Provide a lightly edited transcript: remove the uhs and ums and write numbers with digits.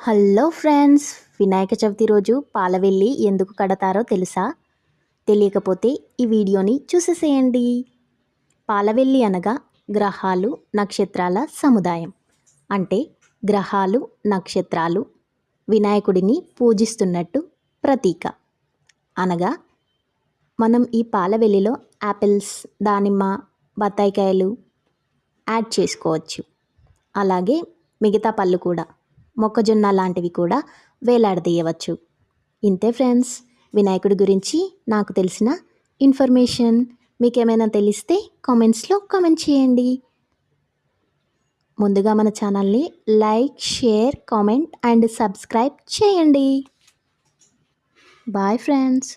Hello friends, Vinayaka Chavithi రోజు పాలవెల్లి ఎందుకు కడతారో తెలుసా? తెలియకపోతే ఈ వీడియోని చూసేసేయండి. పాలవెల్లి అనగా గ్రహాలు నక్షత్రాల సముదాయం. అంటే గ్రహాలు నక్షత్రాలు వినాయకుడిని పూజిస్తున్నట్టు ప్రతీక. అనగా మనం ఈ పాలవెల్లిలో యాపిల్స్, దానిమ్మ, బత్తాయికాయలు యాడ్ చేసుకోవచ్చు. అలాగే మిగతా పళ్ళు కూడా, మొక్కజొన్న లాంటివి కూడా వేలాడదీయవచ్చు. ఇంతే ఫ్రెండ్స్, వినాయకుడి గురించి నాకు తెలిసిన ఇన్ఫర్మేషన్. మీకేమైనా తెలిస్తే కామెంట్స్లో కామెంట్ చేయండి. ముందుగా మన ఛానల్ని like, share, comment and subscribe చేయండి. Bye friends.